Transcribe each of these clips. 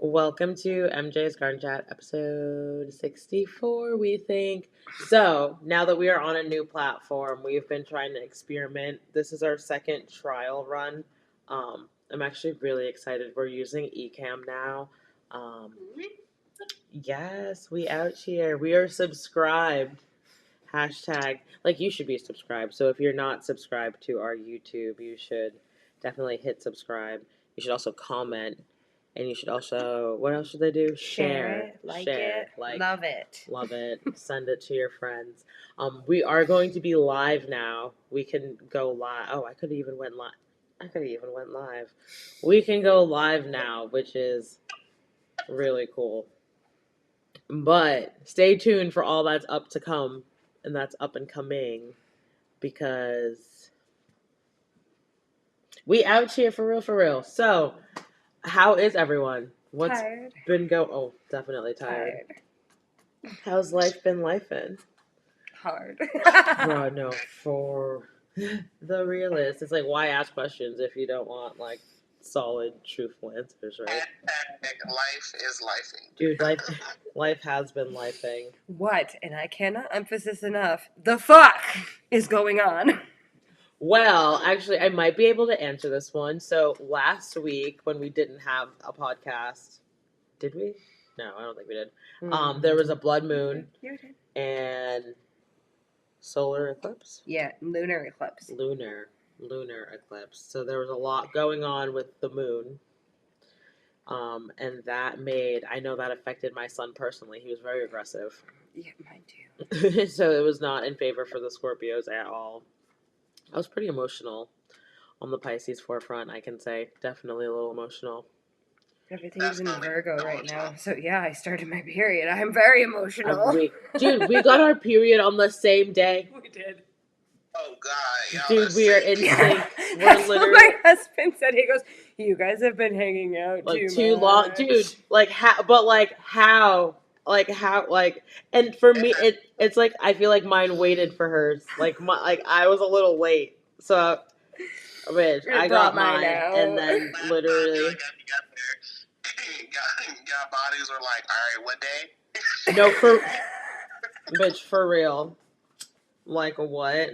Welcome to MJ's Garden Chat, episode 64, we think. So, now that we are on a new platform, we've been trying to experiment. This is our second trial run. I'm actually really excited. We're using Ecamm now. Um, yes, we out here. We are subscribed. Hashtag, like you should be subscribed. So if you're not subscribed to our YouTube, you should definitely hit subscribe. You should also comment. And you should also, what else should they do? Share it, love it. Love it. Send it to your friends. We are going to be live now. We can go live. Oh, I could have even went live. We can go live now, which is really cool. But stay tuned for all that's up to come, and that's up and coming, because we out here for real. So, how is everyone? What's Tired. been Oh, definitely tired. How's life been lifing? Hard. Bro, no, for the realist. It's like, why ask questions if you don't want, like, solid, truthful answers, right? Life is lifing. Dude, life has been lifing. What, and I cannot emphasize enough, the fuck is going on? Well, actually, I might be able to answer this one. So, last week, when we didn't have a podcast, did we? No, I don't think we did. There was a blood moon. You did. And solar eclipse? Yeah, lunar eclipse. Lunar eclipse. So there was a lot going on with the moon. And I know that affected my son personally. He was very aggressive. Yeah, mine too. So it was not in favor for the Scorpios at all. I was pretty emotional on the Pisces forefront, I can say. Definitely a little emotional. Everything's in Virgo right now. So yeah, I started my period. I'm very emotional. Dude, we got our period on the same day. We did. Oh God, dude, we are in sync. That's what my husband said. He goes, "You guys have been hanging out like too long, dude. How? And for me, it's like I feel like mine waited for hers. Like I was a little late, so bitch, I got mine, and then literally. Got bodies were like, all right, what day? No, bitch, for real. Like what?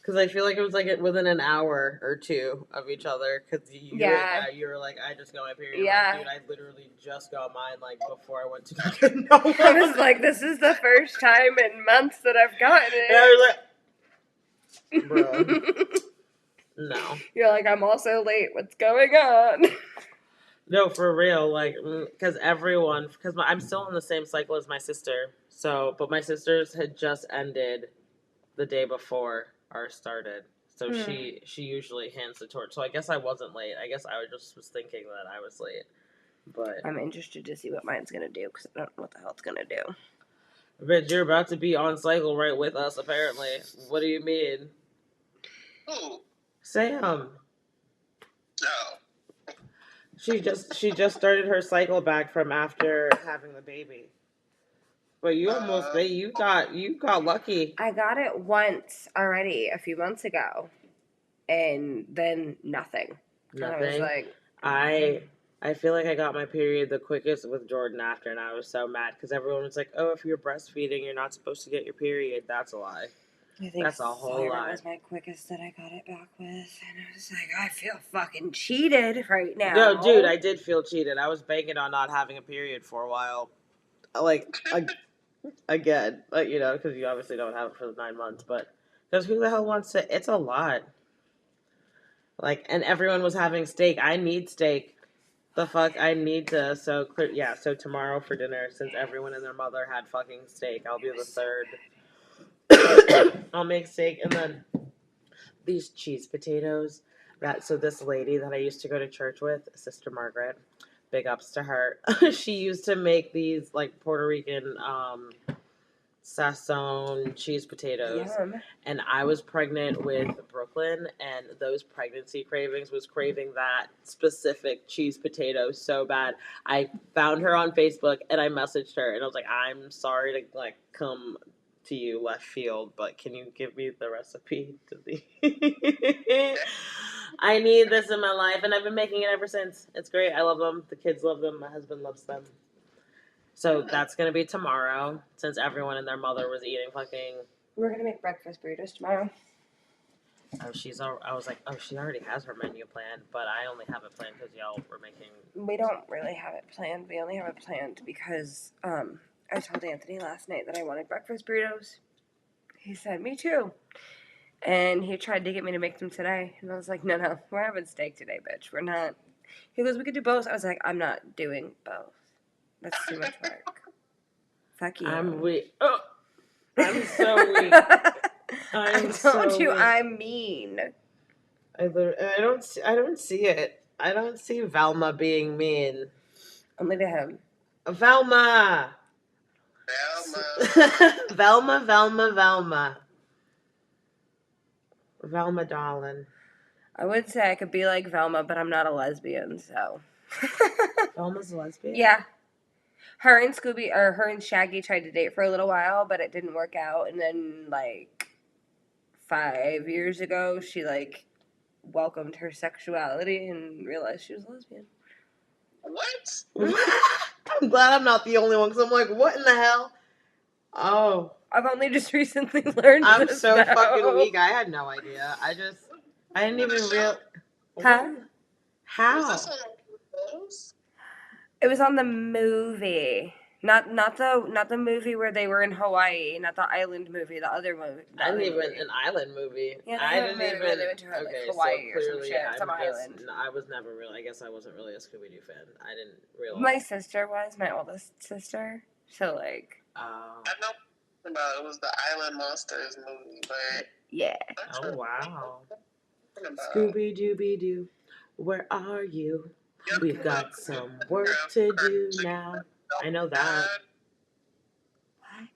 Because I feel like it was like within an hour or two of each other. Because you were like, I just got my period. Yeah. Like, dude, I literally just got mine like before I went to. No. I was like, this is the first time in months that I've gotten it. And I was like, bro, no. You're like, I'm also late. What's going on? No, for real. Like, because I'm still in the same cycle as my sister. So, but my sister's had just ended the day before ours started. So she usually hands the torch. So I guess I wasn't late. I guess I just was thinking that I was late. But I'm interested to see what mine's going to do, because I don't know what the hell it's going to do. But you're about to be on cycle right with us, apparently. What do you mean? Who? Sam. No. She just started her cycle back from after having the baby. But you you got lucky. I got it once already a few months ago, and then nothing. Nothing. And I was like, I feel like I got my period the quickest with Jordan after, and I was so mad because everyone was like, "Oh, if you're breastfeeding, you're not supposed to get your period." That's a lie. I think that's a whole lie. That was my quickest that I got it back with, and I was like, I feel fucking cheated right now. No, dude, I did feel cheated. I was banking on not having a period for a while, again, because you obviously don't have it for the 9 months, but because who the hell wants to? It's a lot. And everyone was having steak. I need steak. The fuck, I need to. So tomorrow for dinner, since everyone and their mother had fucking steak, I'll be the third. I'll make steak, and then these cheese potatoes. So this lady that I used to go to church with, Sister Margaret, big ups to her. She used to make these Puerto Rican sazon cheese potatoes. Yum. And I was pregnant with Brooklyn, and those pregnancy cravings was craving that specific cheese potato so bad. I found her on Facebook, and I messaged her, and I was like, I'm sorry to come to you left field, but can you give me the recipe to the I need this in my life, and I've been making it ever since. It's great. I love them. The kids love them. My husband loves them. So that's gonna be tomorrow, since everyone and their mother was eating fucking. We're gonna make breakfast burritos tomorrow. Oh, I was like, oh, she already has her menu planned, but I only have it planned because y'all were making. We don't really have it planned. We only have it planned because I told Anthony last night that I wanted breakfast burritos. He said, "Me too." And he tried to get me to make them today. And I was like, no, we're having steak today, bitch. We're not. He goes, "We could do both." I was like, "I'm not doing both. That's too much work." Fuck you. I'm weak. Oh, I'm so weak. I told you I'm mean. I don't see it. I don't see Velma being mean. Only to him. Velma. Velma. Velma, darling. I would say I could be like Velma, but I'm not a lesbian, so. Velma's a lesbian? Yeah. Her and Shaggy tried to date for a little while, but it didn't work out. And then, 5 years ago, she, welcomed her sexuality and realized she was a lesbian. What? I'm glad I'm not the only one, because I'm like, what in the hell? Oh. I've only just recently learned I'm this so now. fucking weak. I had no idea. I didn't even realize. Huh? How? Was this on photos? It was on the movie. Not the movie where they were in Hawaii, not the island movie, the other movie. I didn't even an island movie. Yeah, I didn't even. They went to Hawaii or some shit, some island. I was never really. I guess I wasn't really a Scooby Doo fan. I didn't realize. My sister was my oldest sister, so I know about it was the Island Monsters movie, but yeah. Oh wow. Scooby Dooby Doo, where are you? We've got some work to do now. I know that. What?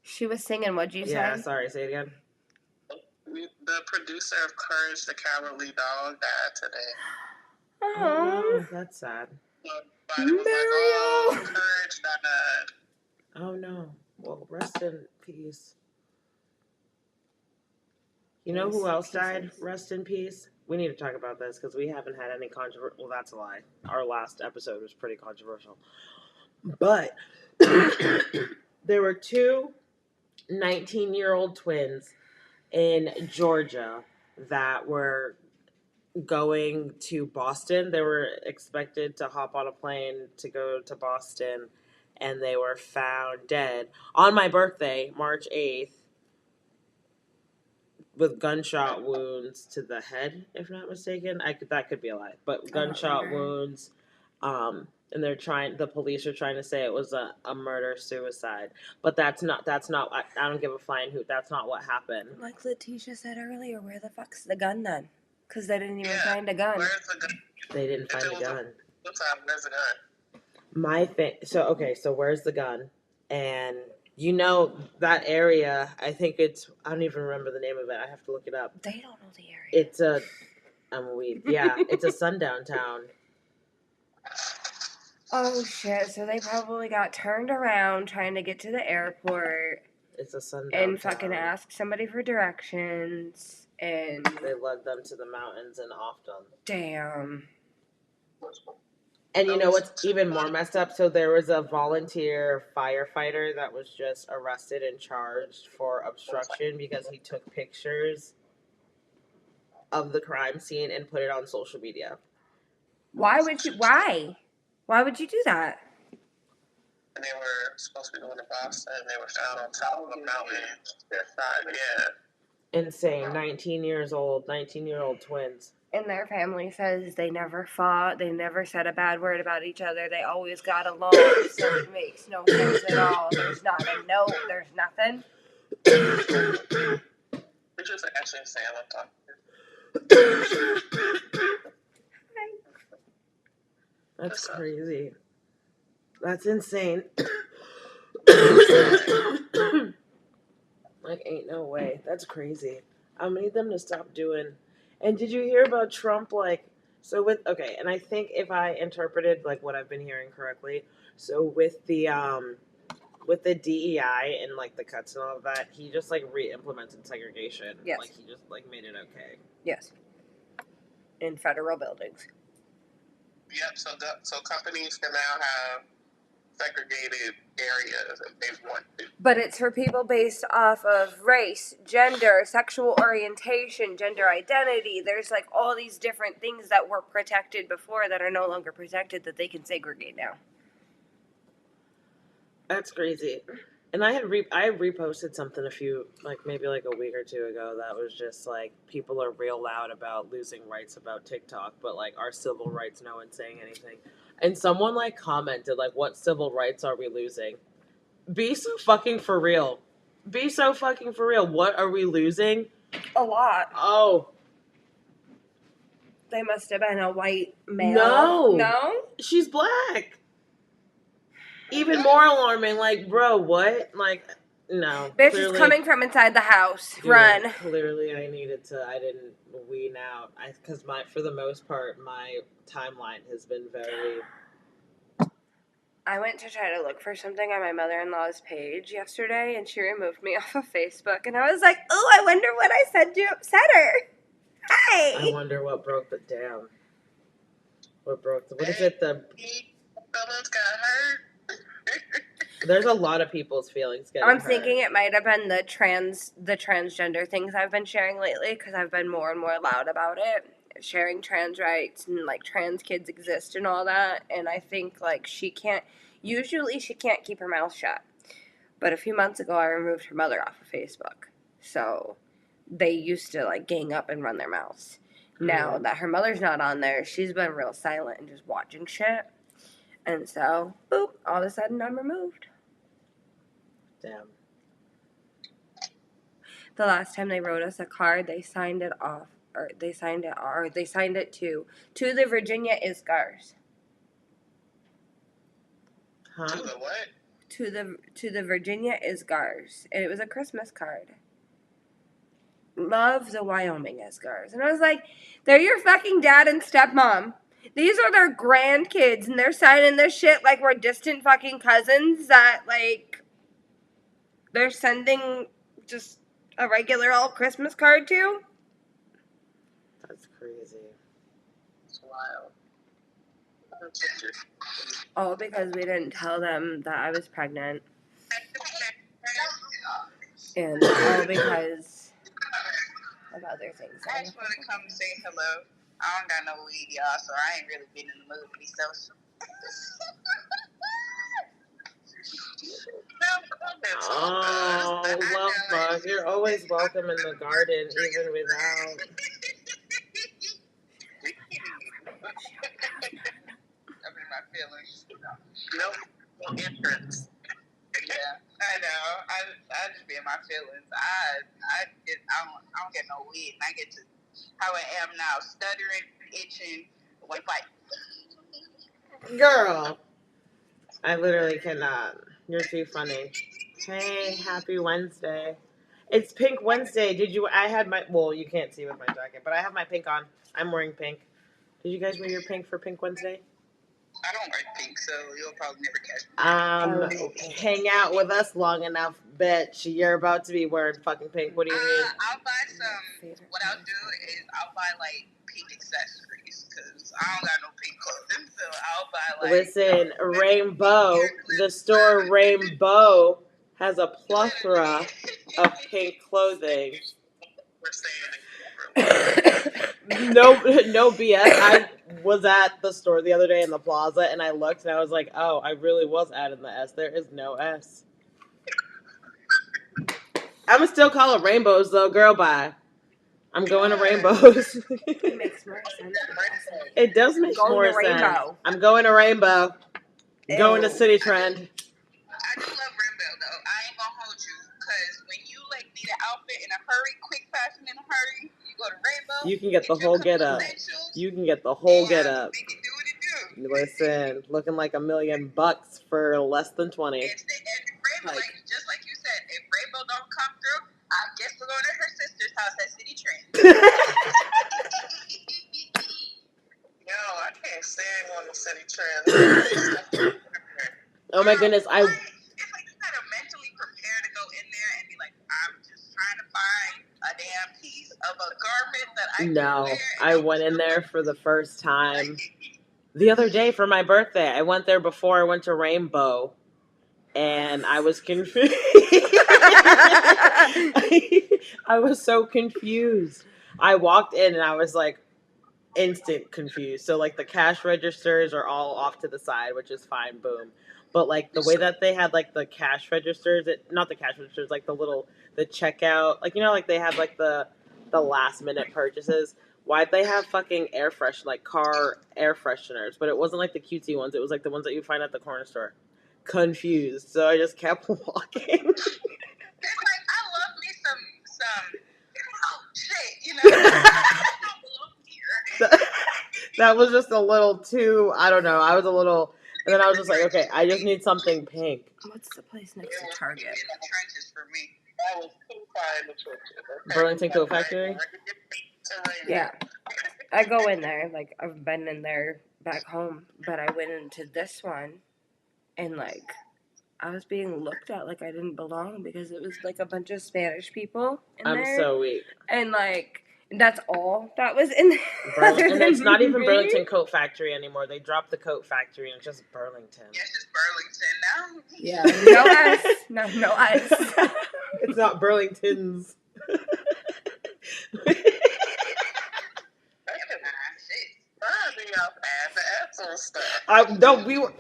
She was singing. What'd you say? Yeah, sorry. Say it again. The producer of Courage the Cowardly Dog died today. Oh, no, that's sad. Everybody was like, "Oh, Courage died." Oh no. Well, rest in peace. You know who else died? Rest in peace. We need to talk about this because we haven't had any controversy. Well, that's a lie. Our last episode was pretty controversial. But there were two 19-year-old twins in Georgia that were going to Boston. They were expected to hop on a plane to go to Boston, and they were found dead on my birthday, March 8th, with gunshot wounds to the head, if not mistaken. That could be a lie, but gunshot wounds. And the police are trying to say it was a murder-suicide, but that's not, I don't give a flying hoot, that's not what happened. Like Letitia said earlier, where the fuck's the gun then? Because they didn't even find a gun. Where's the gun? They didn't find the gun. Where's the gun? My thing, so where's the gun? And you know that area, I think I don't even remember the name of it, I have to look it up. They don't know the area. It's it's a sundown town. Oh shit, so they probably got turned around trying to get to the airport. It's a sundown and fucking town. asked somebody for directions, and they led them to the mountains and off them. Damn. And you know what's even more messed up? So there was a volunteer firefighter that was just arrested and charged for obstruction because he took pictures of the crime scene and put it on social media. Why would you do that? And they were supposed to be going to Boston, and they were found on top of a mountain. Yeah. Insane. 19-year-old twins. And their family says they never fought, they never said a bad word about each other, they always got along, so it makes no sense at all. There's not a note, there's nothing. We're just actually saying I'm talking. That's crazy. That's insane. Like, ain't no way. That's crazy. I need them to stop doing. And did you hear about Trump? And I think if I interpreted what I've been hearing correctly, so with the DEI and the cuts and all of that, he just re-implemented segregation. Yes. He just made it okay. Yes. in federal buildings. Yep. So companies can now have segregated areas if they want to. But it's for people based off of race, gender, sexual orientation, gender identity. There's like all these different things that were protected before that are no longer protected that they can segregate now. That's crazy. And I had reposted something maybe a week or two ago that was just like people are real loud about losing rights about TikTok, but like our civil rights, no one's saying anything. And someone like commented like, "What civil rights are we losing?" Be so fucking for real. Be so fucking for real. What are we losing? A lot. Oh. They must have been a white male. No? She's black. Even more alarming. Like, bro, what? Like, no. Bitch is coming from inside the house. Dude, Run. Clearly, I didn't wean out. Because for the most part, my timeline has been very... I went to try to look for something on my mother-in-law's page yesterday, and she removed me off of Facebook, and I was like, oh, I wonder what I said her. Hi! I wonder what broke the dam. What is it? Someone's got hurt. There's a lot of people's feelings getting I'm hurt. thinking it might have been the transgender things I've been sharing lately, because I've been more and more loud about it. Sharing trans rights and like trans kids exist and all that, and I think like she can't keep her mouth shut. But a few months ago I removed her mother off of Facebook. So they used to like gang up and run their mouths. Now that her mother's not on there, she's been real silent and just watching shit. And so, boop, all of a sudden I'm removed. Damn. The last time they wrote us a card, they signed it off. Or they signed it to the Virginia Isgars. Huh? To the what? To the Virginia Isgars. And it was a Christmas card. Love the Wyoming Isgars. And I was like, they're your fucking dad and stepmom. These are their grandkids, and they're signing this shit like we're distant fucking cousins that, like, they're sending just a regular old Christmas card to. That's crazy. It's wild. All because we didn't tell them that I was pregnant. And all because of other things. I just want to come and say hello. I don't got no weed, y'all, so I ain't really been in the mood to be social. Oh, love bug. You're always welcome in the garden, even without. I'm in my feelings. No entrance. Yeah, I know. I just be in my feelings. I don't get no weed, and I get to how I am now, stuttering, itching, like. Girl, I literally cannot. You're too funny. Hey, happy Wednesday. It's Pink Wednesday. You can't see with my jacket, but I have my pink on. I'm wearing pink. Did you guys wear your pink for Pink Wednesday? I don't like pink, so you'll probably never catch me. Hang out with us long enough, bitch. You're about to be wearing fucking pink. What do you mean? I'll buy some. What I'll do is I'll buy like pink accessories because I don't got no pink clothing, so I'll buy like. Listen, Rainbow, the store Rainbow has a plethora of pink clothing. We're saying it. No BS. I was at the store the other day in the plaza, and I looked, and I was like, oh, I really was adding the S. There is no S. I'm going to still call it Rainbows, though. Girl, bye. I'm going to Rainbows. It makes more sense. It does make more sense. I'm going to Rainbow. Going to City Trend. I do love Rainbow, though. I ain't gonna hold you, because when you like need an outfit in a hurry, quick fashion in a hurry, you go to Rainbow. You can get the whole get up. You can get the whole get up. Make it do what it do. Listen, looking like $1 million for less than 20. And Rainbow, just like you said, if Rainbow don't come through, I guess we're going to her sister's house at City Trend. Yo, I can't stand on the City Trend. Oh my goodness, It's like you gotta mentally prepare to go in there and be like, I'm just trying to find a a damn piece of a garment that I No, could wear. I went in there for the first time the other day for my birthday. I went there before I went to Rainbow, and I was confused. I was so confused. I walked in and I was like instant confused. So like the cash registers are all off to the side, which is fine, boom. But like the way that they had like the cash registers, not the cash registers, like the checkout, like like they had like the last minute purchases. Why'd they have fucking car air fresheners? But it wasn't like the cutesy ones. It was like the ones that you find at the corner store. Confused, so I just kept walking. It's like I love me some shit, I don't belong here. That was just a little too. I don't know. I was a little, and then I was just like, okay, I just need something pink. What's the place next to Target? In the trenches for me. I was too far in the trenches. Burlington Coat Factory? Yeah. I go in there. Like, I've been in there back home, but I went into this one, and, like, I was being looked at like I didn't belong because it was, like, a bunch of Spanish people in there. I'm so weak. And, like, that's all that was in there. And it's not even Burlington Coat Factory anymore. They dropped the Coat Factory and it's just Burlington. Yeah, it's just Burlington now. Yeah, no S. No S. It's not Burlington's. No, we were.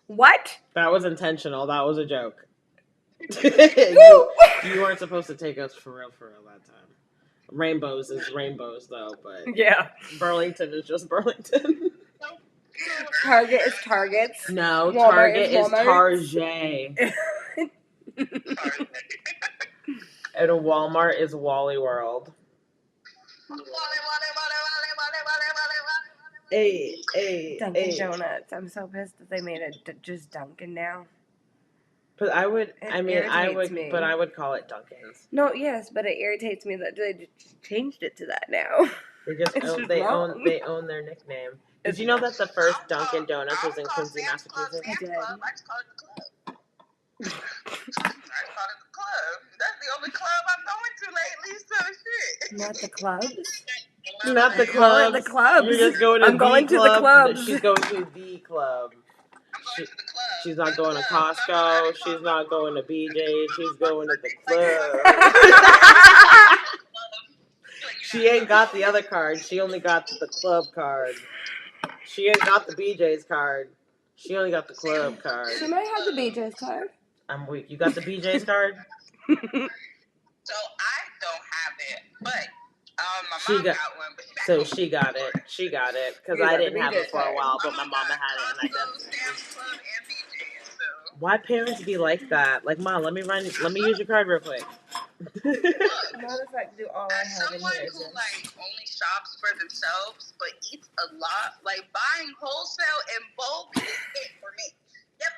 What? That was intentional. That was a joke. you weren't supposed to take us for real that time. Rainbows is rainbows, though, but Yeah. Burlington is just Burlington. Target is Targets. No, Walmart Target is is Walmart. Target. And Walmart is Wally World. Hey, Dunkin' Donuts. I'm so pissed that they made it just Dunkin' now. But I would call it Dunkin's. No, yes, but it irritates me that they changed it to that now. They own their nickname. Did you know that the first Dunkin' Donuts was in Quincy, Massachusetts? I did. I just call it the club. I call it the club. That's the only club I'm going to lately, so shit. Not the clubs. Not the Call it clubs. the clubs. You're just going to I'm going to the clubs. She's going to the club. I'm going to the club. She's not going to Costco. She's not going to BJ. She's going to the club. She ain't got the other card. She only got the club card. She ain't got the BJ's card. She only got the club card. She might have the BJ's card. I'm weak. You got the BJ's card? So I don't have it, but my mom got one. But she got it. She got it because I didn't have it for a while, but my mama had it, and I definitely. Why parents be like that? Like, Mom, let me use your card real quick. Matter of fact, do all I As have in someone here. who only shops for themselves but eats a lot, buying wholesale in bulk is it for me. Yep.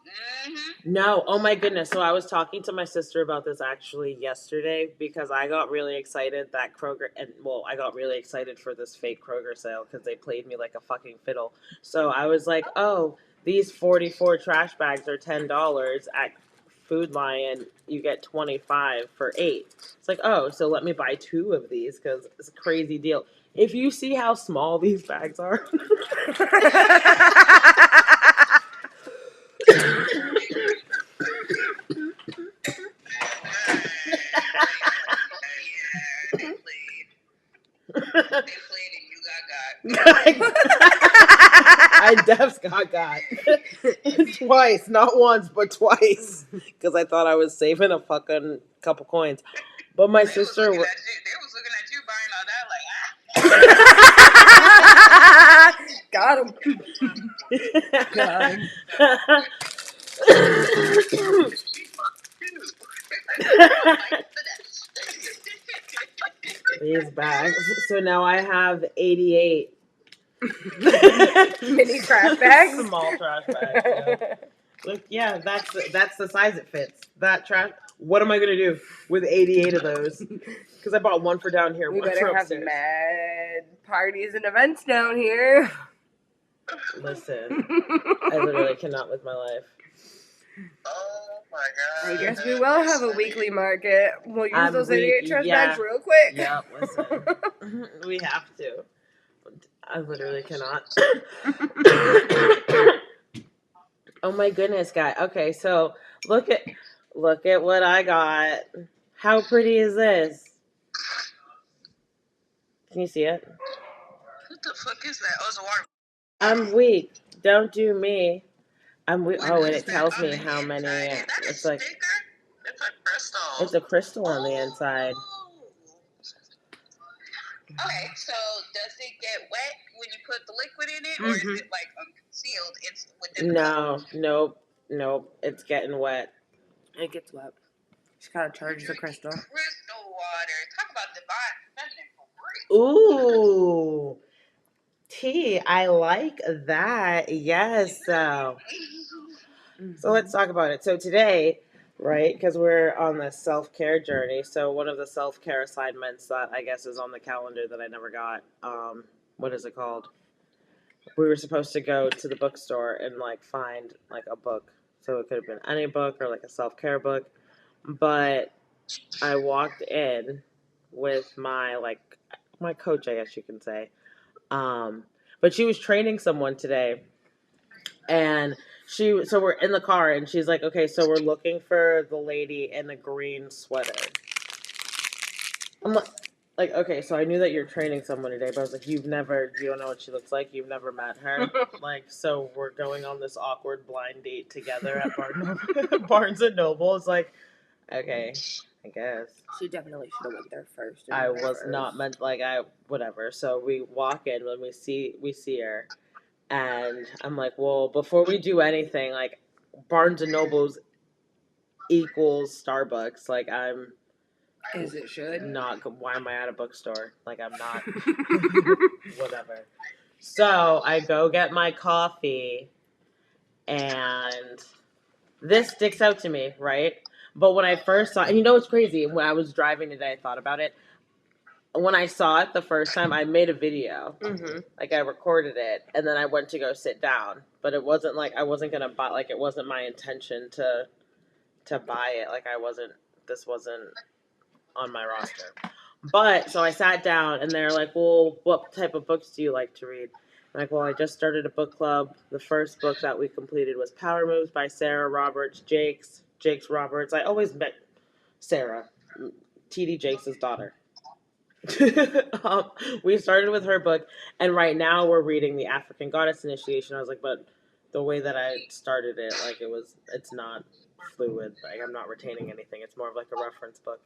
Mm-hmm. No, oh my goodness. So I was talking to my sister about this actually yesterday because I got really excited that I got really excited for this fake Kroger sale because they played me like a fucking fiddle. So I was like, oh, these 44 trash bags are $10 at Food Lion. You get 25 for 8. It's like, oh, so let me buy 2 of these because it's a crazy deal. If you see how small these bags are. I defs got twice, not once, but twice, because I thought I was saving a fucking couple coins. But my sister, they was looking at you buying all that, Got him. Got him. These bags. So now I have 88 mini trash bags. Small trash bags. Yeah. Look, yeah, that's the size it fits. That trash. What am I gonna do with 88 of those? Because I bought one for down here. We one better for have upstairs. mad parties and events down here. Listen, I literally cannot with my life. Oh my god. I guess we will have a weekly market. We'll use those idiot trash bags real quick. Yep, listen. We have to. I literally cannot. Oh my goodness, guy. Okay, so look at what I got. How pretty is this? Can you see it? What the fuck is that? Oh, it's a water. I'm weak. Don't do me. I'm weak. What Oh, and is it that tells on me the how many. inside? Is that a It's like sticker? It's a crystal. it's a crystal on the inside. Okay, so does it get wet when you put the liquid in it, or is it like concealed? It's within the cup. Nope. It's getting wet. It gets wet. Just gotta charge the crystal. Crystal water. Talk about divine feminine for real. Ooh, T. I like that. Yes. So let's talk about it. So today, right? Because we're on the self-care journey. So one of the self-care assignments that I guess is on the calendar that I never got. What is it called? We were supposed to go to the bookstore and like find like a book. So it could have been any book or like a self-care book. But I walked in with my coach, I guess you can say. But she was training someone today, and so we're in the car, and she's like, okay, so we're looking for the lady in the green sweater. I'm like, okay, so I knew that you're training someone today, but I was like, you don't know what she looks like, you've never met her. Like, so we're going on this awkward blind date together at Barnes and Noble. It's like, okay, I guess. She definitely should have went there first. I was not meant whatever. So we walk in when we see her, and I'm like, well, before we do anything, like Barnes and Nobles equals Starbucks. Like I'm. As it should. Not. Why am I at a bookstore? Like I'm not. Whatever. So I go get my coffee, and this sticks out to me, right? But when I first saw, and you know what's crazy? When I was driving today, I thought about it. When I saw it the first time, I made a video. Like I recorded it, and then I went to go sit down. But it wasn't like I wasn't gonna buy. Like it wasn't my intention to buy it. Like this wasn't on my roster. But so I sat down, and they're like, "Well, what type of books do you like to read?" I'm like, well, I just started a book club. The first book that we completed was Power Moves by Sarah Roberts Jakes Roberts. I always met Sarah, T.D. Jakes' daughter. We started with her book, and right now we're reading the African Goddess Initiation. I was like, but the way that I started it, like it's not fluid. Like I'm not retaining anything. It's more of like a reference book.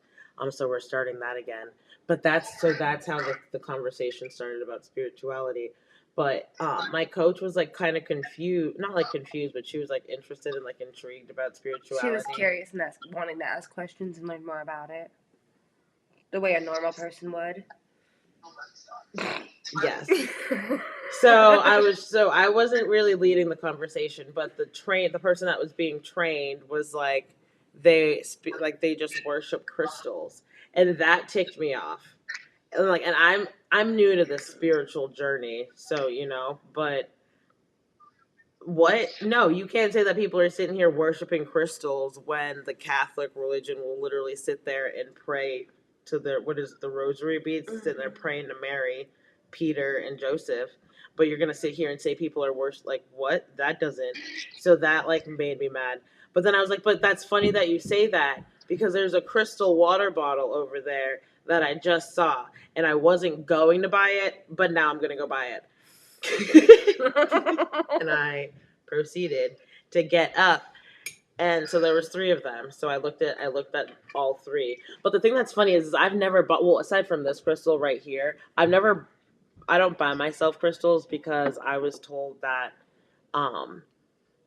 So we're starting that again. But that's how the conversation started about spirituality. But my coach was like kind of confused, not like confused, but she was like interested and like intrigued about spirituality. She was curious and wanting to ask questions and learn more about it. The way a normal person would. Yes. So I wasn't really leading the conversation, but the person that was being trained was like they just worship crystals, and that ticked me off. And I'm new to this spiritual journey, so but what? No, you can't say that people are sitting here worshiping crystals when the Catholic religion will literally sit there and pray to the rosary beads, sitting there praying to Mary, Peter, and Joseph. But you're gonna sit here and say people are worship, like what? That doesn't. So that like made me mad. But then I was like, but that's funny that you say that, because there's a crystal water bottle over there that I just saw, and I wasn't going to buy it, but now I'm gonna go buy it. And I proceeded to get up, and so there was 3 of them. So I looked at all 3. But the thing that's funny is I've never bought, well, aside from this crystal right here, I don't buy myself crystals, because I was told that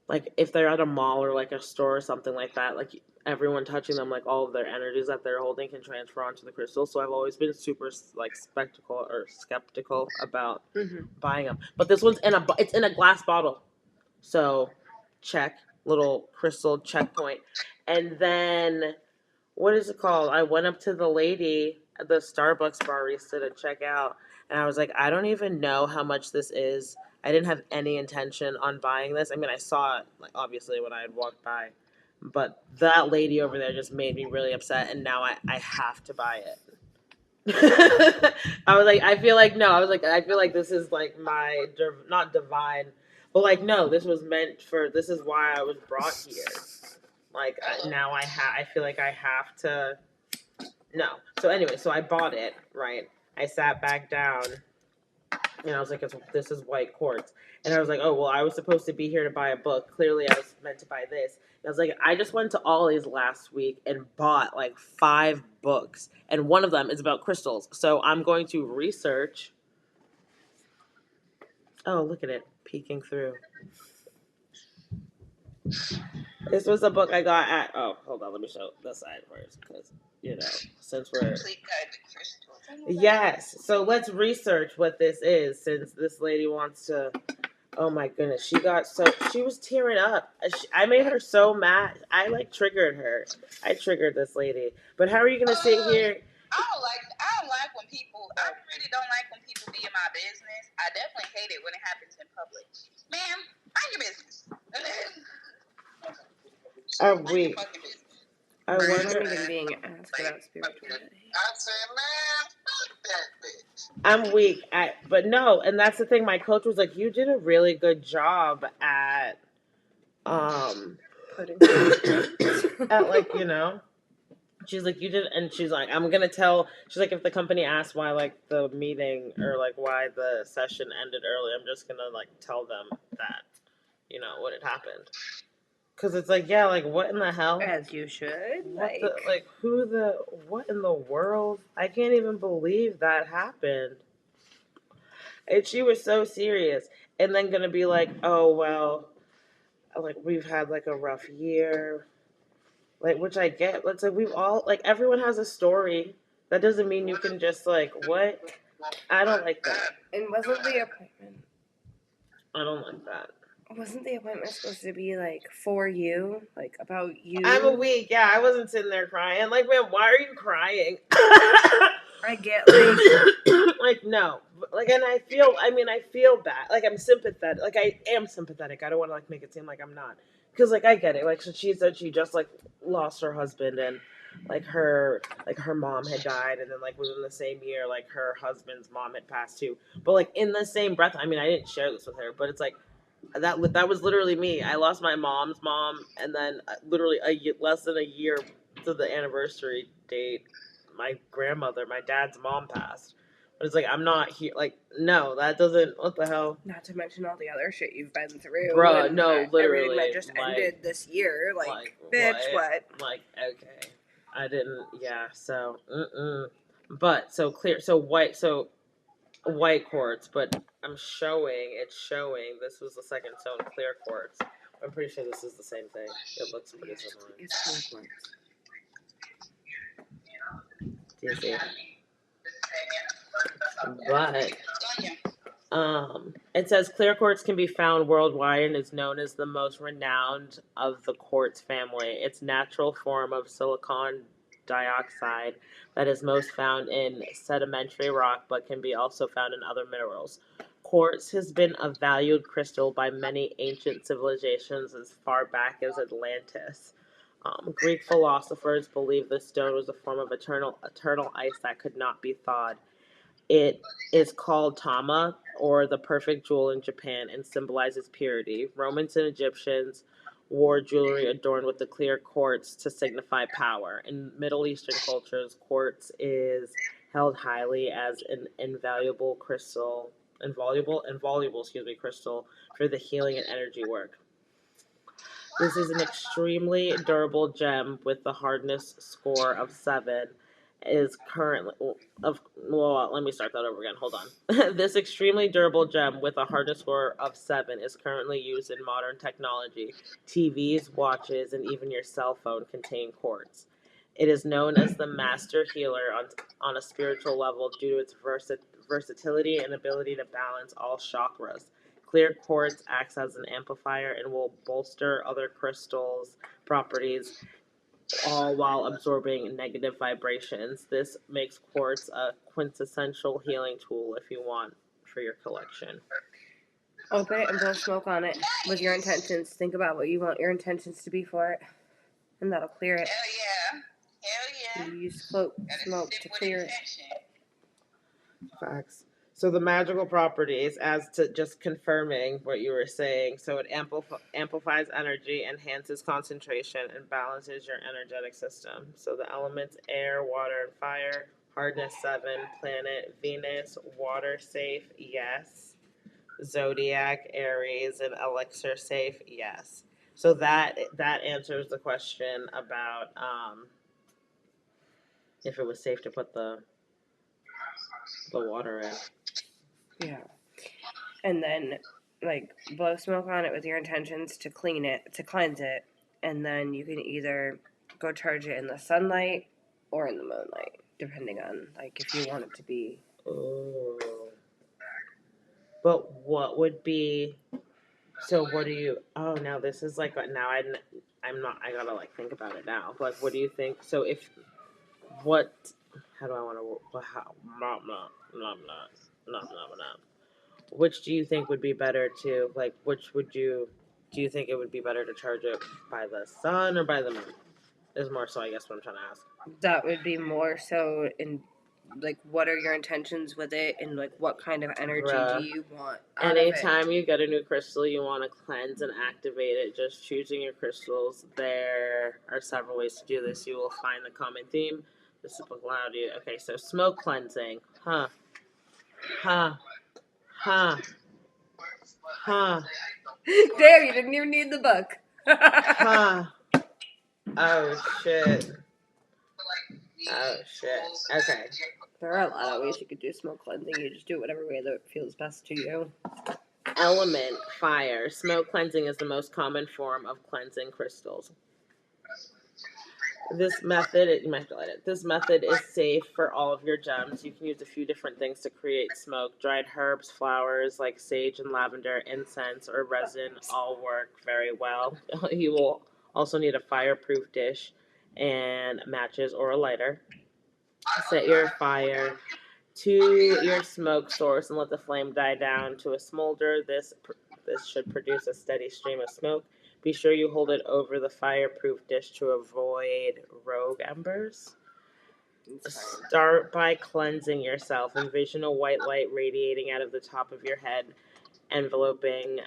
like if they're at a mall or like a store or something like that, like everyone touching them, like all of their energies that they're holding can transfer onto the crystal. So I've always been super like skeptical about buying them. But this one's it's in a glass bottle, so check, little crystal checkpoint. And then what is it called? I went up to the lady at the Starbucks barista to check out, and I was like, I don't even know how much this is. I didn't have any intention on buying this. I mean, I saw it, like, obviously when I had walked by. But that lady over there just made me really upset, and now I have to buy it. I was like, I feel like no. I was like, I feel like this is like my not divine, but like no, this was meant for. This is why I was brought here. Like now I feel like I have to. No. So anyway, so I bought it. Right. I sat back down, and I was like, this is white quartz. And I was like, oh, well, I was supposed to be here to buy a book. Clearly, I was meant to buy this. And I was like, I just went to Ollie's last week and bought like 5 books. And one of them is about crystals. So I'm going to research. Oh, look at it peeking through. This was a book I got at. Oh, hold on. Let me show the side first. Because, since we're. Yes. So let's research what this is since this lady wants to. Oh my goodness, she was tearing up. I made her so mad. I like triggered her. I triggered this lady. But how are you gonna sit here? I don't like when people. I really don't like when people be in my business. I definitely hate it when it happens in public. Ma'am, mind your business. I wonder. Even being asked about spirituality. I said, man, fuck that bitch. I'm weak. But no, and that's the thing. My coach was like, "You did a really good job at, Putting at like She's like, you did, and she's like, I'm gonna tell. She's like, if the company asks why like the meeting or like why the session ended early, I'm just gonna like tell them that, what had happened. Because it's like, yeah, like what in the hell? As you should. What in the world? I can't even believe that happened. And she was so serious, and then gonna be like, oh well, like we've had like a rough year. Like, which I get. Let's say we've all, like, everyone has a story. That doesn't mean you can just, like, what? I don't like that. And wasn't the appointment? I don't like that. Wasn't the appointment supposed to be, like, for you? Like, about you? I'm a weak. Yeah, I wasn't sitting there crying. Like, man, why are you crying? I get, like... like, no. Like, and I feel bad. Like, I'm sympathetic. Like, I am sympathetic. I don't want to, like, make it seem like I'm not. Because, like, I get it. Like, so she said she just, like, lost her husband and, like, her mom had died. And then, like, within the same year, like, her husband's mom had passed, too. But, like, in the same breath, I mean, I didn't share this with her, but it's, like, that was literally me. I lost my mom's mom. And then, literally, less than a year to the anniversary date, my grandmother, my dad's mom passed. But it's like, I'm not here. Like, no, that doesn't. What the hell? Not to mention all the other shit you've been through. Bruh, no, literally. Everything that just ended this year. Like bitch, what? Like, okay. I didn't, yeah, so, But, so clear, so white quartz, but it's showing, this was the second stone, clear quartz. I'm pretty sure this is the same thing. It looks pretty similar. It's clear quartz. Do you see? But it says clear quartz can be found worldwide and is known as the most renowned of the quartz family. Its natural form of silicon dioxide that is most found in sedimentary rock but can be also found in other minerals. Quartz has been a valued crystal by many ancient civilizations as far back as Atlantis. Greek philosophers believed the stone was a form of eternal ice that could not be thawed. It is called tama, or the perfect jewel in Japan, and symbolizes purity. Romans and Egyptians wore jewelry adorned with the clear quartz to signify power. In Middle Eastern cultures, quartz is held highly as an invaluable crystal for the healing and energy work. This is an extremely durable gem with the hardness score of 7. Is currently let me start that over again. Hold on. This extremely durable gem with a hardness score of 7 is currently used in modern technology. TVs, watches, and even your cell phone contain quartz. It is known as the master healer on a spiritual level due to its versatility and ability to balance all chakras. Clear quartz acts as an amplifier and will bolster other crystals' properties, all while absorbing negative vibrations. This makes quartz a quintessential healing tool if you want for your collection. Open it and blow smoke on it with your intentions. Think about what you want your intentions to be for it. And that'll clear it. Hell yeah. Hell yeah. You use Gotta smoke sip to with clear it. intention. Facts. So the magical properties, as to just confirming what you were saying, so it amplifies energy, enhances concentration, and balances your energetic system. So the elements air, water, and fire. Hardness 7, planet Venus, water safe, yes. Zodiac, Aries, and elixir safe, yes. So that answers the question about if it was safe to put the water in. Yeah. And then, like, blow smoke on it with your intentions to cleanse it. And then you can either go charge it in the sunlight or in the moonlight, depending on, like, if you want it to be. Ooh. But what would be? So what do you? Oh, now this is like now I'm not. I gotta like think about it now. Like, what do you think? So if what? How do I want to? How? Blah blah blah blah blah blah blah. Which do you think would be better to like? Which would you? Do you think it would be better to charge it by the sun or by the moon? Is more so, I guess, what I'm trying to ask. That would be more so in, like, what are your intentions with it, and, like, what kind of energy do you want out of it? Anytime you get a new crystal, you want to cleanse and activate it. Just choosing your crystals. There are several ways to do this. You will find the common theme. This book allowed you. Okay, so smoke cleansing. Huh. Damn, you didn't even need the book. Oh, shit. Okay. There are a lot of ways you could do smoke cleansing. You just do it whatever way that feels best to you. Element, fire. Smoke cleansing is the most common form of cleansing crystals. This method is safe for all of your gems. You can use a few different things to create smoke. Dried herbs, flowers like sage and lavender, incense, or resin all work very well. You will also need a fireproof dish and matches or a lighter. Set your fire to your smoke source and let the flame die down to a smolder. This should produce a steady stream of smoke. Be sure you hold it over the fireproof dish to avoid rogue embers. Start by cleansing yourself. Envision a white light radiating out of the top of your head, enveloping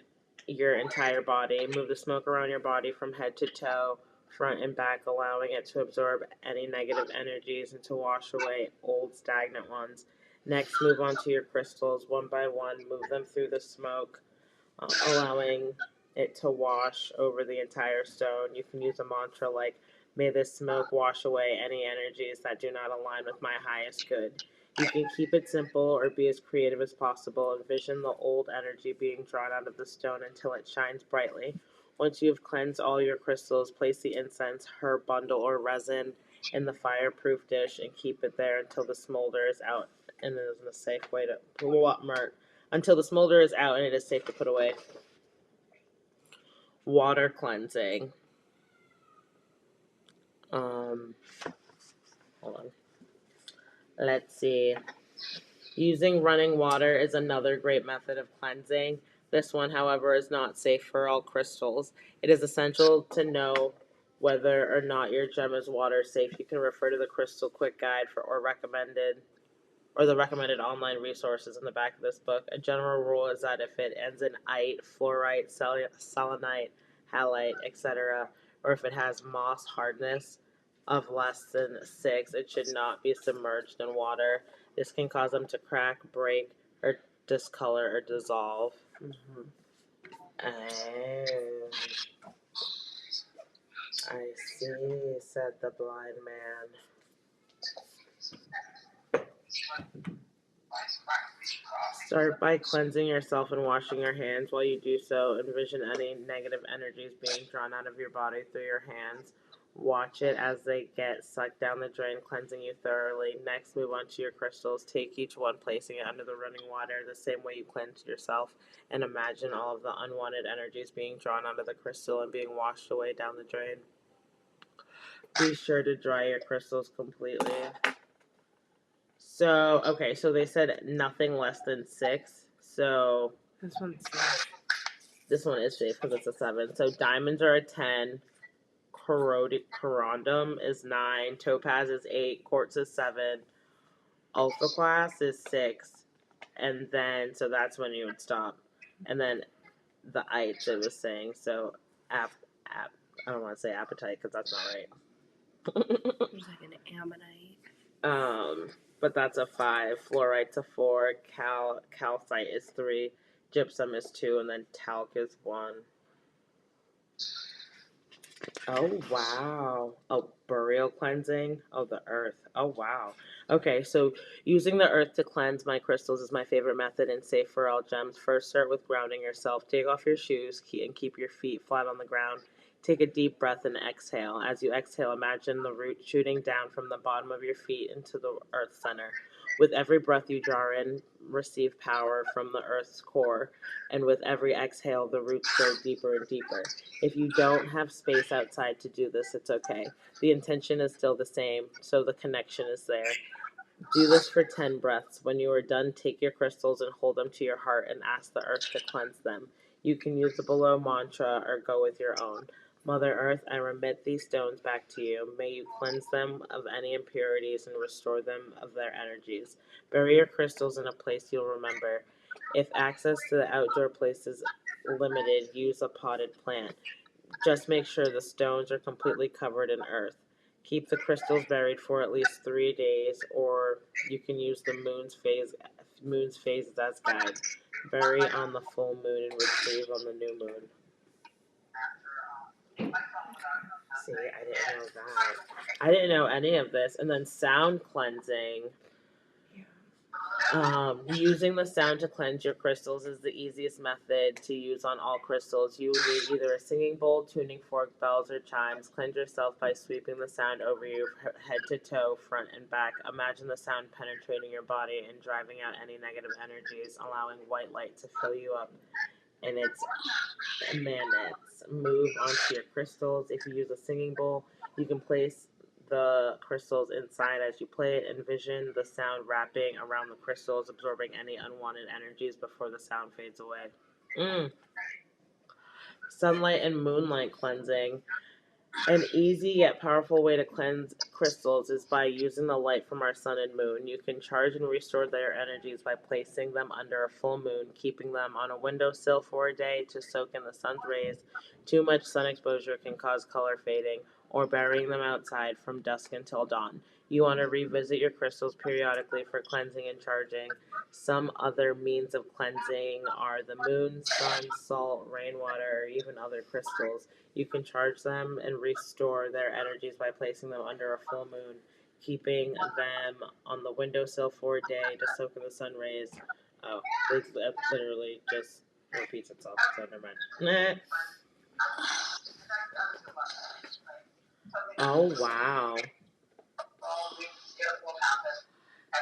your entire body. Move the smoke around your body from head to toe, front and back, allowing it to absorb any negative energies and to wash away old stagnant ones. Next, move on to your crystals one by one. Move them through the smoke, allowing it to wash over the entire stone. You can use a mantra like, "May this smoke wash away any energies that do not align with my highest good." You can keep it simple or be as creative as possible. Envision the old energy being drawn out of the stone until it shines brightly. Once you have cleansed all your crystals, place the incense, herb bundle, or resin in the fireproof dish and keep it there until the smolder is out and it is a safe way to until the smolder is out and it is safe to put away. Water cleansing. Hold on. Let's see. Using running water is another great method of cleansing. This one, however, is not safe for all crystals. It is essential to know whether or not your gem is water safe. You can refer to the Crystal Quick Guide or the recommended online resources in the back of this book. A general rule is that if it ends in ite, fluorite, selenite, halite, etc., or if it has moss hardness of less than 6, it should not be submerged in water. This can cause them to crack, break, or discolor or dissolve. Mm-hmm. Oh, I see, said the blind man. Start by cleansing yourself and washing your hands. While you do so, envision any negative energies being drawn out of your body through your hands. Watch it as they get sucked down the drain, cleansing you thoroughly. Next, move on to your crystals. Take each one, placing it under the running water the same way you cleansed yourself, and imagine all of the unwanted energies being drawn out of the crystal and being washed away down the drain. Be sure to dry your crystals completely. So, okay, so they said nothing less than 6. So This one's safe. this one is safe because it's a 7. So diamonds are a 10. corundum is 9, topaz is 8, quartz is 7, ultraclass is 6, and then so that's when you would stop, and then the ites it was saying so ap, I don't want to say appetite because that's not right. There's like an ammonite. But that's a 5. Fluorite's a 4. Calcite is 3. Gypsum is 2, and then talc is 1. Oh wow. Oh, burial cleansing. Oh, the earth. Oh wow. Okay, so using the earth to cleanse my crystals is my favorite method and safe for all gems. First, start with grounding yourself. Take off your shoes and keep your feet flat on the ground. Take a deep breath and exhale. As you exhale, imagine the root shooting down from the bottom of your feet into the earth center. With every breath you draw in, receive power from the earth's core, and with every exhale, the roots go deeper and deeper. If you don't have space outside to do this, it's okay. The intention is still the same, so the connection is there. Do this for 10 breaths. When you are done, take your crystals and hold them to your heart and ask the earth to cleanse them. You can use the below mantra or go with your own. Mother Earth, I remit these stones back to you. May you cleanse them of any impurities and restore them of their energies. Bury your crystals in a place you'll remember. If access to the outdoor place is limited, use a potted plant. Just make sure the stones are completely covered in earth. Keep the crystals buried for at least 3 days, or you can use the moon's phases as guide. Bury on the full moon and retrieve on the new moon. See, I didn't know that. I didn't know any of this. And then sound cleansing. Using the sound to cleanse your crystals is the easiest method to use on all crystals. You will need either a singing bowl, tuning fork, bells, or chimes. Cleanse yourself by sweeping the sound over you head to toe, front and back. Imagine the sound penetrating your body and driving out any negative energies, allowing white light to fill you up in its minutes. Move onto your crystals. If you use a singing bowl, you can place the crystals inside as you play it. Envision the sound wrapping around the crystals, absorbing any unwanted energies before the sound fades away. Sunlight and moonlight cleansing. An easy yet powerful way to cleanse crystals is by using the light from our sun and moon. You can charge and restore their energies by placing them under a full moon, keeping them on a windowsill for a day to soak in the sun's rays. Too much sun exposure can cause color fading, or burying them outside from dusk until dawn. You want to revisit your crystals periodically for cleansing and charging. Some other means of cleansing are the moon, sun, salt, rainwater, or even other crystals. You can charge them and restore their energies by placing them under a full moon, keeping them on the windowsill for a day to soak in the sun rays. Oh, it literally just repeats itself, so never mind. Oh, wow.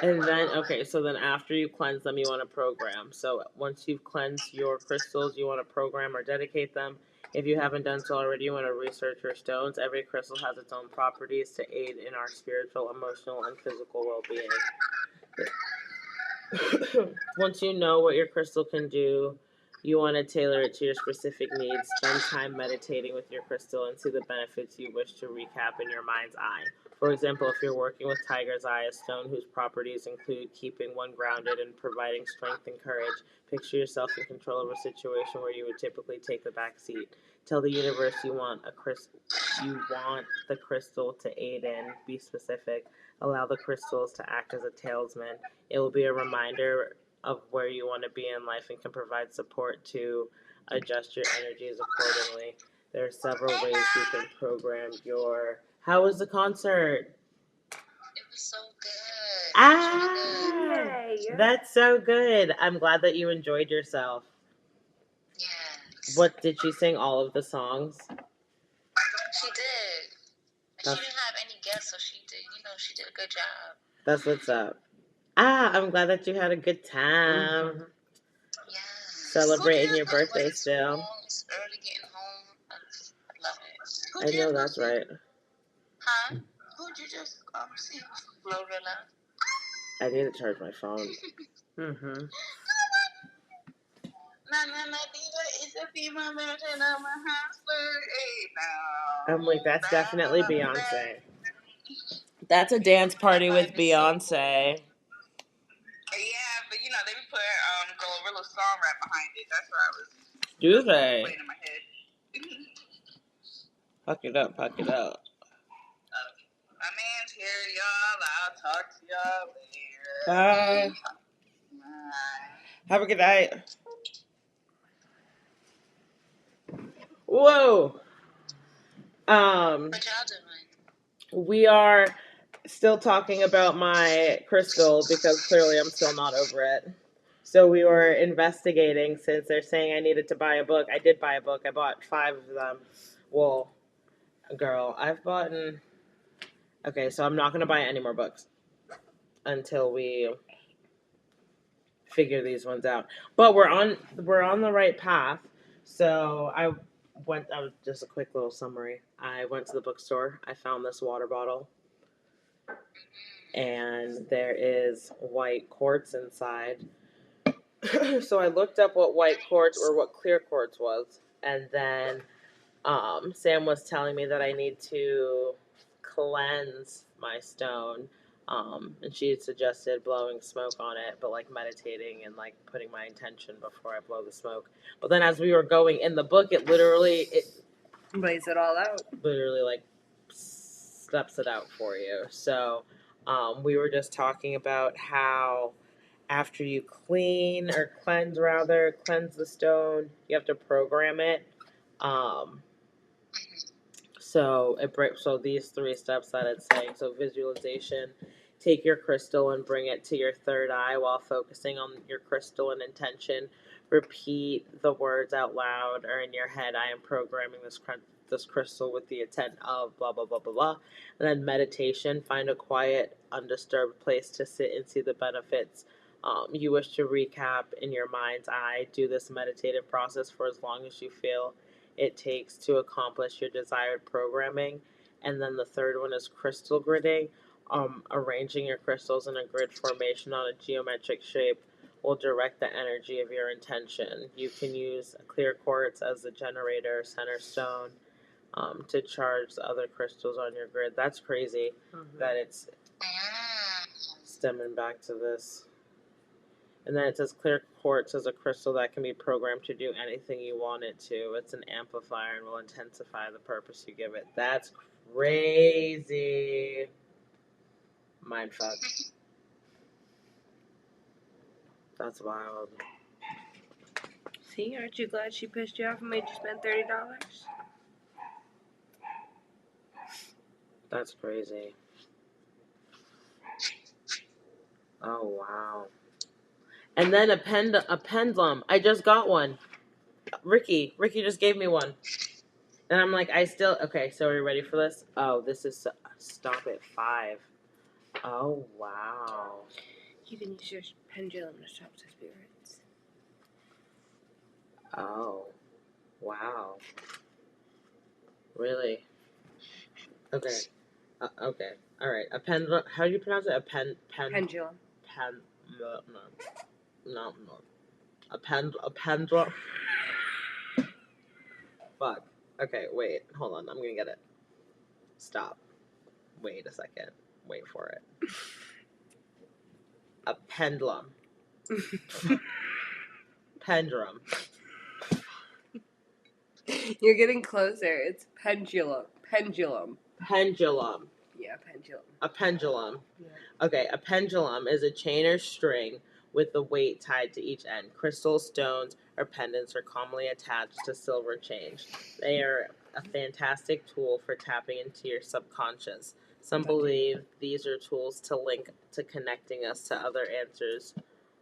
And then, okay, so then after you cleanse them, you want to program. So once you've cleansed your crystals, you want to program or dedicate them. If you haven't done so already, you want to research your stones. Every crystal has its own properties to aid in our spiritual, emotional, and physical well-being. Once you know what your crystal can do, you want to tailor it to your specific needs. Spend time meditating with your crystal and see the benefits you wish to recap in your mind's eye. For example, if you're working with Tiger's Eye, a stone whose properties include keeping one grounded and providing strength and courage, picture yourself in control of a situation where you would typically take the back seat. Tell the universe you want the crystal to aid in. Be specific. Allow the crystals to act as a talisman. It will be a reminder of where you want to be in life and can provide support to adjust your energies accordingly. There are several ways you can program your. How was the concert? It was so good. Yay! That's so good. I'm glad that you enjoyed yourself. Yes. What did she sing? All of the songs? She did. And she didn't have any guests, so she did. She did a good job. That's what's up. I'm glad that you had a good time. Mm-hmm. Yes. Celebrating your birthday still. It's early getting home. I love it. I know that's right. Huh? Who'd you just see? Glorilla. I need to charge my phone. Mm-hmm. My diva is a female version of a hustler. Hey, now. I'm like, that's definitely Beyonce. That's a dance party with Beyonce. Yeah, but you know, they be putting Glorilla song right behind it. That's why I was Do they? playing in my head. Fuck it up, fuck it up. My man's here, y'all. I'll talk to y'all later. Bye. Bye. Have a good night. Whoa. What y'all doing? We are still talking about my crystal because clearly I'm still not over it. So we were investigating since they're saying I needed to buy a book. I did buy a book. I bought 5 of them. Well, girl, I've bought. Okay, so I'm not going to buy any more books until we figure these ones out. But we're on the right path. So I went. Just a quick little summary. I went to the bookstore. I found this water bottle, and there is white quartz inside. So I looked up what white quartz or what clear quartz was, and then Sam was telling me that I need to cleanse my stone. And she had suggested blowing smoke on it, but like meditating and like putting my intention before I blow the smoke. But then as we were going in the book, it Lays it all out. literally like steps it out for you. So we were just talking about how after you cleanse the stone, you have to program it. So these 3 steps that it's saying. So visualization, take your crystal and bring it to your third eye while focusing on your crystal and intention. Repeat the words out loud or in your head. I am programming this crystal with the intent of blah, blah, blah, blah, blah. And then meditation, find a quiet, undisturbed place to sit and see the benefits you wish to recap in your mind's eye. Do this meditative process for as long as you feel it takes to accomplish your desired programming. And then the third one is crystal gridding. Arranging your crystals in a grid formation on a geometric shape will direct the energy of your intention. You can use clear quartz as the generator center stone to charge the other crystals on your grid. That's crazy that it's stemming back to this. And then it says clear quartz is a crystal that can be programmed to do anything you want it to. It's an amplifier and will intensify the purpose you give it. That's crazy. Mindfuck. That's wild. See, aren't you glad she pissed you off and made you spend $30? That's crazy. Oh, wow. And then a pendulum. I just got one. Ricky just gave me one. And I'm like, okay, so are you ready for this? Oh, this is stop at 5. Oh, wow. You can use your pendulum to talk to spirits. Oh, wow. Really? Okay. Okay. All right. A pendulum. How do you pronounce it? Pendulum. No. A pendulum. Fuck. Okay, wait. Hold on. I'm gonna get it. Stop. Wait a second. Wait for it. A pendulum. Pendulum. You're getting closer. It's pendulum. Pendulum. Yeah, pendulum. A pendulum. Yeah. Okay, a pendulum is a chain or string with the weight tied to each end. Crystals, stones, or pendants are commonly attached to silver chains. They are a fantastic tool for tapping into your subconscious. Some believe these are tools to link to connecting us to other answers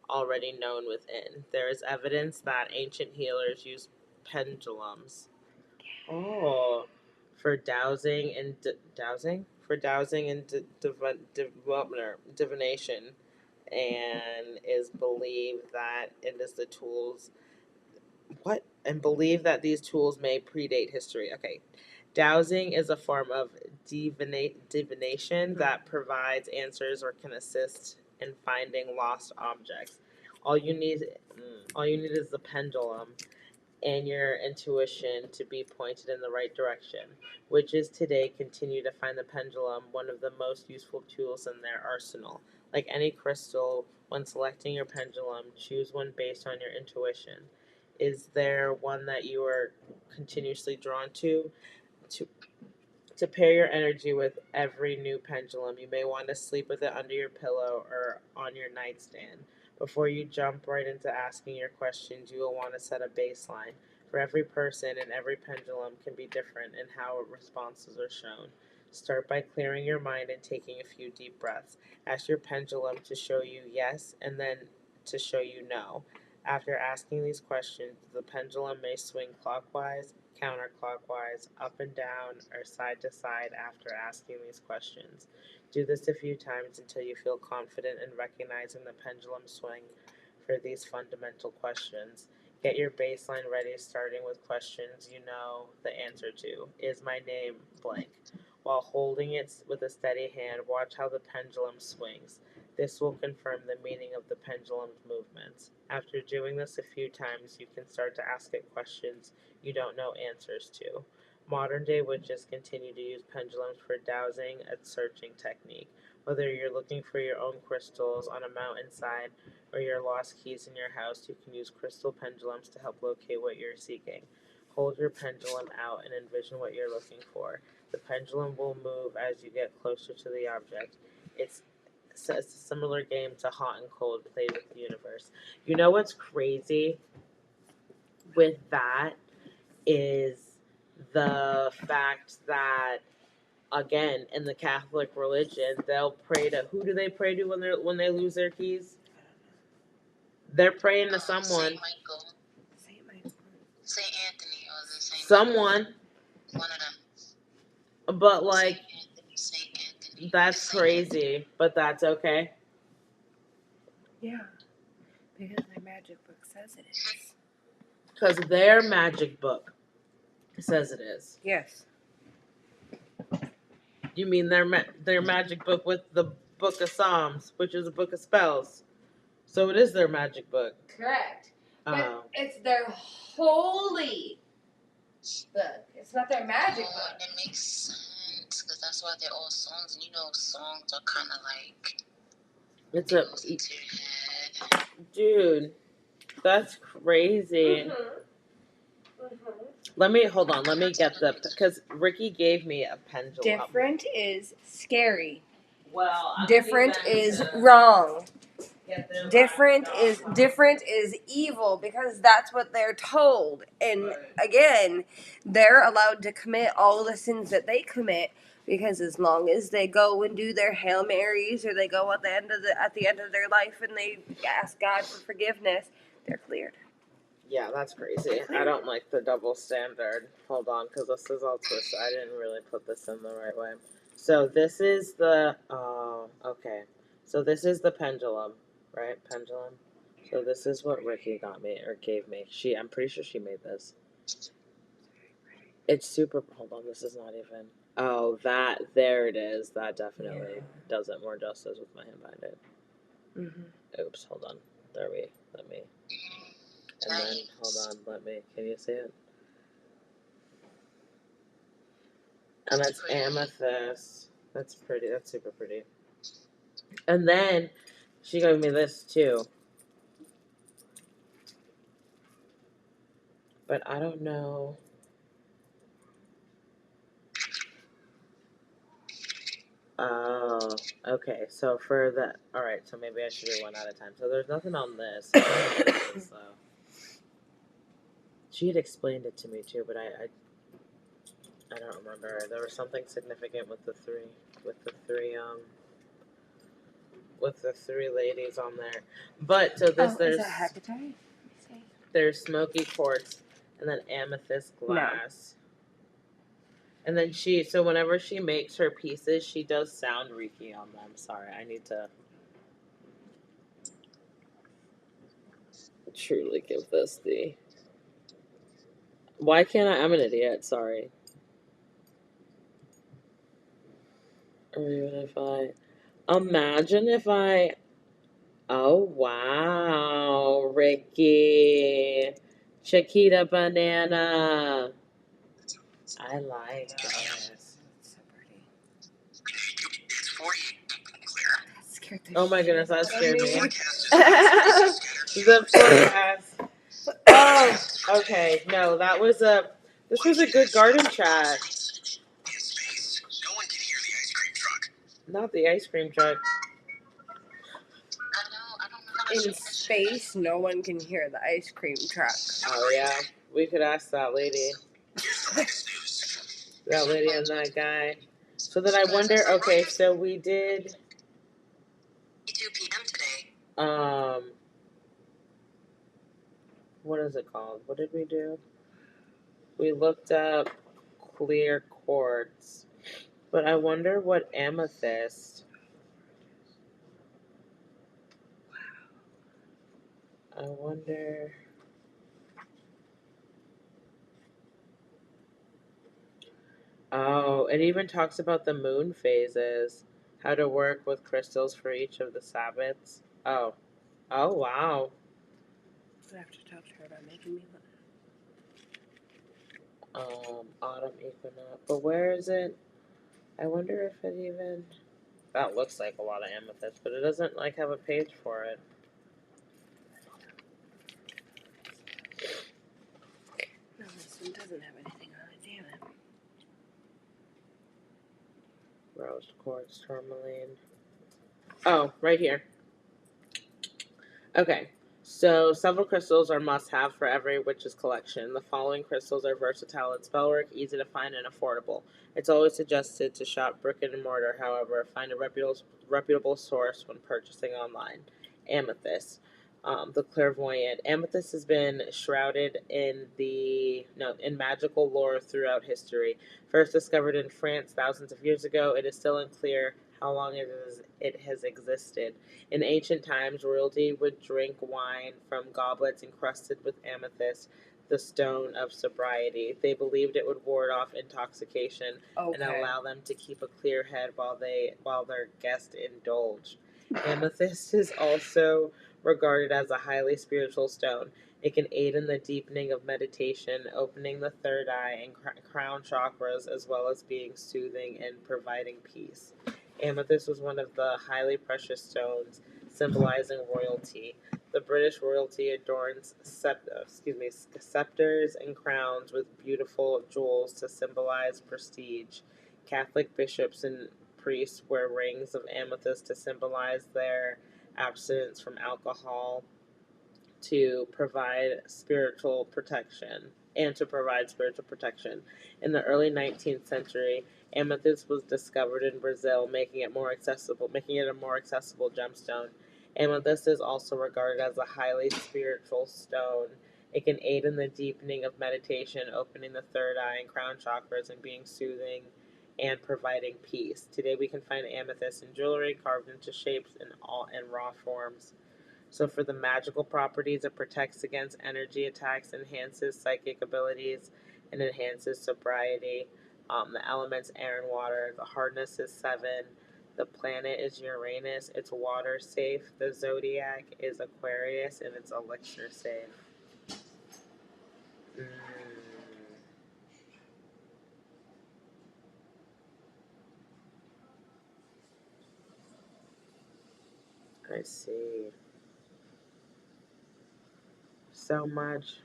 already known within. There is evidence that ancient healers used pendulums. Oh, for dowsing and divination, and is believed that it is the tools. What? And believe that these tools may predate history. Okay. Dowsing is a form of divination that provides answers or can assist in finding lost objects. All you need is the pendulum and your intuition to be pointed in the right direction. Witches today continue to find the pendulum one of the most useful tools in their arsenal. Like any crystal, when selecting your pendulum, choose one based on your intuition. Is there one that you are continuously drawn to to pair your energy with every new pendulum, you may want to sleep with it under your pillow or on your nightstand. Before you jump right into asking your questions, you will want to set a baseline. For every person and every pendulum can be different in how responses are shown. Start by clearing your mind and taking a few deep breaths. Ask your pendulum to show you yes and then to show you no. After asking these questions, the pendulum may swing clockwise, counterclockwise, up and down, or side to side after asking these questions. Do this a few times until you feel confident in recognizing the pendulum swing for these fundamental questions. Get your baseline ready, starting with questions you know the answer to. Is my name blank? While holding it with a steady hand, watch how the pendulum swings. This will confirm the meaning of the pendulum's movements. After doing this a few times, you can start to ask it questions you don't know answers to. Modern day witches continue to use pendulums for dowsing and searching technique. Whether you're looking for your own crystals on a mountainside or your lost keys in your house, you can use crystal pendulums to help locate what you're seeking. Hold your pendulum out and envision what you're looking for. The pendulum will move as you get closer to the object. It's a similar game to hot and cold played with the universe. You know what's crazy with that is the fact that, again, in the Catholic religion, they'll pray to, who do they pray to when they lose their keys? They're praying to someone. Saint Michael, Saint Michael. Saint Anthony, or the Saint Someone. One of them. But like, Saint Anthony. that's Saint crazy. But that's okay. Yeah, because their magic book says it is. Because their magic book says it is. Yes. You mean their magic book with the Book of Psalms, which is a book of spells. So it is their magic book. Correct. But Oh. it's their holy book. It's not their magic Oh, book. that makes sense, because that's why they're all songs. And you know, songs are kind of like, It's it a goes into your head. dude. That's crazy. Let me hold on. Let me get the, because Ricky gave me a pendulum. Different is scary. Well, Different is wrong. Different is evil, because that's what they're told. And again, they're allowed to commit all the sins that they commit, because as long as they go and do their Hail Marys, or they go at the end of their life and they ask God for forgiveness, they're cleared. Yeah, that's crazy. I don't like the double standard. Hold on, because this is all twisted. I didn't really put this in the right way. So this is the, okay. So this is the pendulum, right? Pendulum. So this is what Ricky got me, or gave me. I'm pretty sure she made this. It's super, hold on, this is not even, there it is. That definitely does it more justice with my hand behind it. Mm-hmm. Oops, hold on. Let me. And then, hold on, can you see it? And that's amethyst. That's pretty, that's super pretty. And then, she gave me this too. But I don't know. Oh, okay. So for the, alright, so maybe I should do one at a time. So there's nothing on this. So. She had explained it to me too, but I don't remember. There was something significant with the three ladies on there. But so this Is that hepatite? there's smoky quartz and then amethyst glass. No. And then so whenever she makes her pieces, she does sound Reiki on them. Sorry, I need to truly give this the. Why can't I? I'm an idiot. Sorry. Or even if I. Imagine if I. Oh, wow, Ricky. Chiquita banana. I like this. That's so pretty. It's 48 clear. That scared the Oh my shit goodness, that out of scared me. Forecast The forecast. Oh, okay. No, this was a good garden chat. in space, no one can hear the ice cream truck. Not the ice cream truck. I don't know how In space, no one can hear the ice cream truck. Oh yeah, we could ask that lady. Here's the latest news. That lady and that guy. So then I wonder, okay, so we did 2 p.m. today. What is it called? What did we do? We looked up clear quartz. But I wonder what amethyst. I wonder. Oh, it even talks about the moon phases, how to work with crystals for each of the Sabbats. Oh, oh wow. I have to talk to her about making me one. Autumn equinox. But where is it? I wonder if it even. That looks like a lot of amethyst, but it doesn't like have a page for it. No, this one doesn't have anything on it. Damn it. Rose quartz, tourmaline. Oh, right here. Okay, so several crystals are must-have for every witch's collection. The following crystals are versatile in spellwork, easy to find, and affordable. It's always suggested to shop brick and mortar, however, find a reputable source when purchasing online. Amethyst. The clairvoyant. Amethyst has been shrouded in in magical lore throughout history. First discovered in France thousands of years ago, it is still unclear how long it has existed. In ancient times, royalty would drink wine from goblets encrusted with amethyst, the stone of sobriety. They believed it would ward off intoxication and Okay. allow them to keep a clear head while their guests indulged. Amethyst is also regarded as a highly spiritual stone. It can aid in the deepening of meditation, opening the third eye and crown chakras, as well as being soothing and providing peace. Amethyst was one of the highly precious stones symbolizing royalty. The British royalty adorns scepters and crowns with beautiful jewels to symbolize prestige. Catholic bishops and priests wear rings of amethyst to symbolize their abstinence from alcohol to provide spiritual protection In the early 19th century, amethyst was discovered in Brazil, making it a more accessible gemstone. Amethyst is also regarded as a highly spiritual stone. It can aid in the deepening of meditation, opening the third eye and crown chakras, and being soothing and providing peace. Today we can find amethyst in jewelry carved into shapes in raw forms. So for the magical properties, it protects against energy attacks, enhances psychic abilities, and enhances sobriety. The elements air and water. The hardness is 7. The planet is Uranus. It's water safe. The zodiac is Aquarius, and it's elixir safe. I see. So much.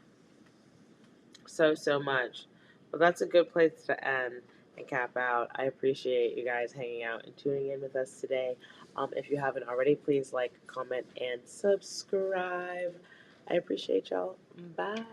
So much. Well, that's a good place to end and cap out. I appreciate you guys hanging out and tuning in with us today. If you haven't already, please like, comment, and subscribe. I appreciate y'all. Bye.